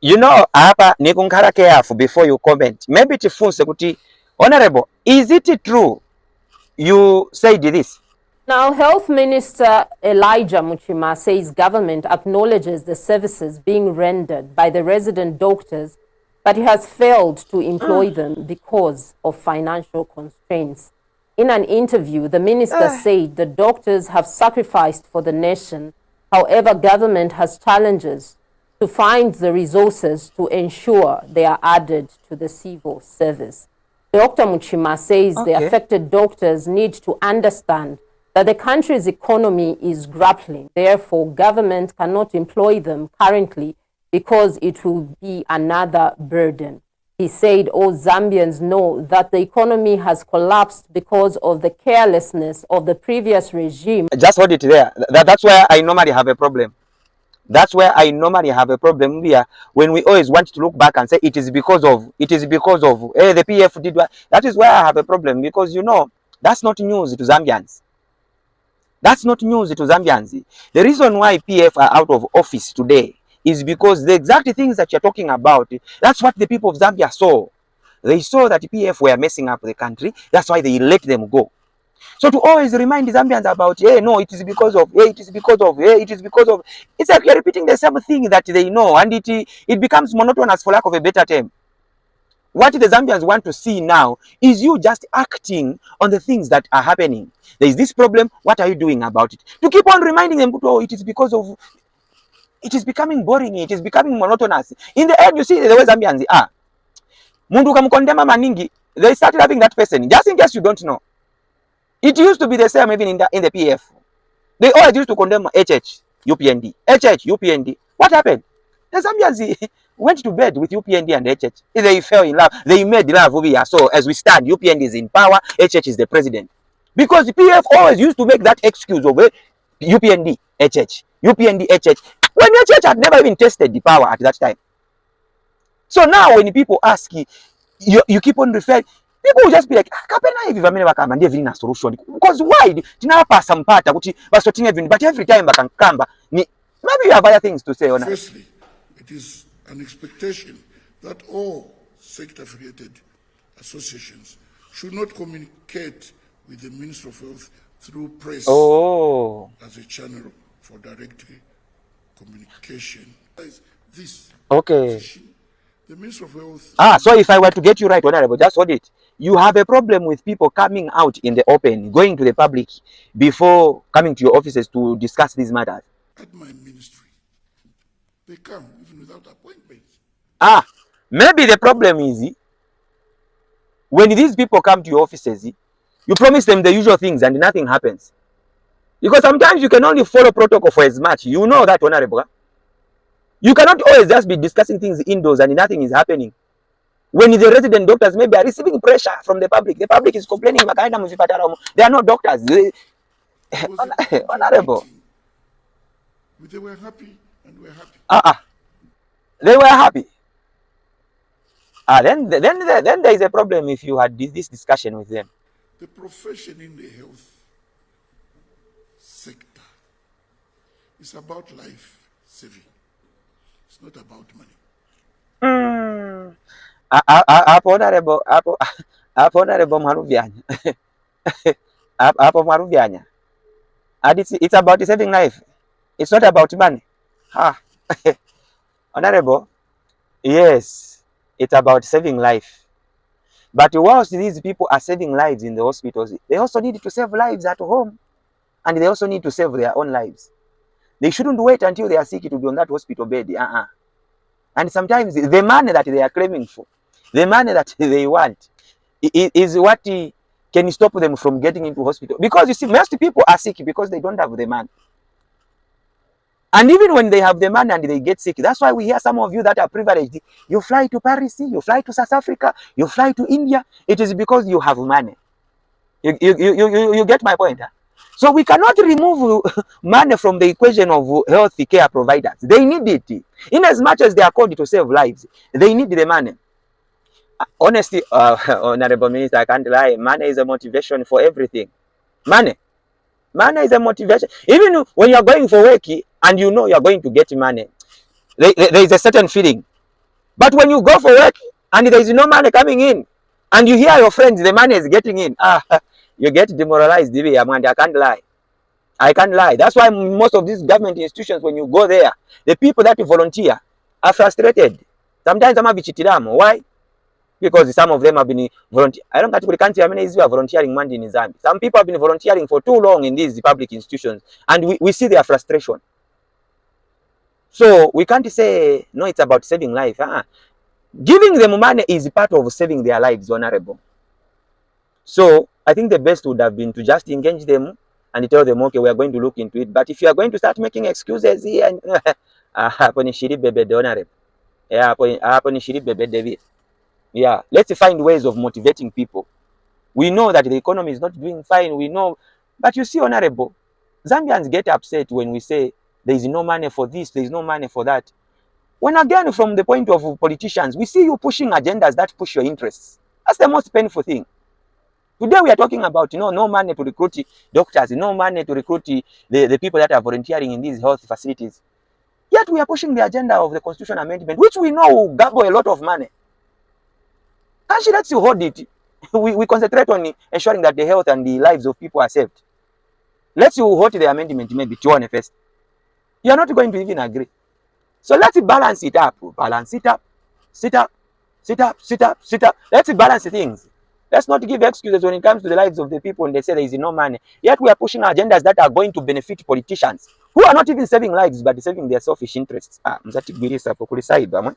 You know, hapa nikunkara careful before you comment. Maybe tifunse kuti, Honorable, is it true you said this? Now, Health Minister Elijah Muchima says government acknowledges the services being rendered by the resident doctors, but he has failed to employ them because of financial constraints. In an interview, the minister said the doctors have sacrificed for the nation. However, government has challenges to find the resources to ensure they are added to the civil service. Dr. Muchima says the affected doctors need to understand that the country's economy is grappling. Therefore, government cannot employ them currently because it will be another burden. He said all Zambians know that the economy has collapsed because of the carelessness of the previous regime. Just hold it there. That's where I normally have a problem. That's where I normally have a problem here, when we always want to look back and say it is because of, the PF did what. That is where I have a problem, because you know, that's not news to Zambians. That's not news to Zambians. The reason why PF are out of office today is because the exact things that you're talking about, that's what the people of Zambia saw. They saw that PF were messing up the country. That's why they let them go. So to always remind Zambians about, hey, no, it is because of, hey, it is because of, hey, it is because of, it's like you're repeating the same thing that they know, and it becomes monotonous, for lack of a better term. What the Zambians want to see now is you just acting on the things that are happening. There is this problem, what are you doing about it? To keep on reminding them, oh, it is because of, it is becoming boring, it is becoming monotonous. In the end, you see the way Zambians are. Mundu kamkondema maningi, they started having that person, just in case you don't know. It used to be the same even in the PF. They always used to condemn HH, UPND. HH, UPND. What happened? The Zambians went to bed with UPND and HH. They fell in love. They made love over here. So as we stand, UPND is in power, HH is the president. Because the PF always used to make that excuse of UPND, HH, UPND, HH, when HH had never even tested the power at that time. So now when people ask you keep on referring, people will just be like, kapena hivi vamene bakamba ndiye vili na solution. Because why? Tinapa sampata kuti basotinga even, but every time bakankamba ni, maybe you have other things to say on. Firstly, it is an expectation that all sector-affiliated associations should not communicate with the Minister of Health through press as a channel for direct communication. This the Minister of Health. So if I were to get you right, Honorable, just hold it. You have a problem with people coming out in the open, going to the public before coming to your offices to discuss these matters. At my ministry, they come even without appointments. Maybe the problem is when these people come to your offices, you promise them the usual things and nothing happens. Because sometimes you can only follow protocol for as much. You know that, Honorable. You cannot always just be discussing things indoors and nothing is happening. When the resident doctors maybe are receiving pressure from the public is complaining, they are not doctors. Honorable. They were happy and we're happy. They were happy. Then there is a problem if you had this discussion with them. The profession in the health sector is about life saving. It's not about money. Honorable Maruvianya. Maruvianya. And it's about saving life. It's not about money. Honorable, yes, it's about saving life. But whilst these people are saving lives in the hospitals, they also need to save lives at home. And they also need to save their own lives. They shouldn't wait until they are sick to be on that hospital bed. And sometimes the money that they are claiming for, the money that they want, is what can stop them from getting into hospital. Because you see, most people are sick because they don't have the money. And even when they have the money and they get sick, that's why we hear some of you that are privileged. You fly to Paris, you fly to South Africa, you fly to India. It is because you have money. You get my point? So we cannot remove money from the equation of health care providers. They need it. In as much as they are called to save lives, they need the money. Honestly, Honorable Minister, I can't lie. Money is a motivation for everything. Money is a motivation. Even when you are going for work and you know you are going to get money, there is a certain feeling. But when you go for work and there is no money coming in, and you hear your friends, the money is getting in, you get demoralized. I can't lie. I can't lie. That's why most of these government institutions, when you go there, the people that volunteer are frustrated. Sometimes I'm a bichitiramo. Why? Because some of them have been volunteering. I don't think we can't how many is volunteering money in Zambia. Some people have been volunteering for too long in these public institutions, and we see their frustration. So we can't say no, it's about saving life. Giving them money is part of saving their lives, honorable. So I think the best would have been to just engage them and tell them, okay, we are going to look into it. But if you are going to start making excuses here, honorable. Yeah, let's find ways of motivating people. We know that the economy is not doing fine. We know, but you see, honorable, Zambians get upset when we say there is no money for this, there is no money for that. When again, from the point of politicians, we see you pushing agendas that push your interests. That's the most painful thing. Today we are talking about, no money to recruit doctors, no money to recruit the people that are volunteering in these health facilities. Yet we are pushing the agenda of the Constitution Amendment, which we know will garble a lot of money. And she lets you hold it. We concentrate on ensuring that the health and the lives of people are saved. Let's you hold the amendment maybe to one first. You are not going to even agree. So let's balance it up. Balance it up. Sit up. Sit up. Sit up. Sit up. Let's balance things. Let's not give excuses when it comes to the lives of the people and they say there is no money. Yet we are pushing agendas that are going to benefit politicians who are not even saving lives but saving their selfish interests. Mzati gwirisa pokulisaiba mwe.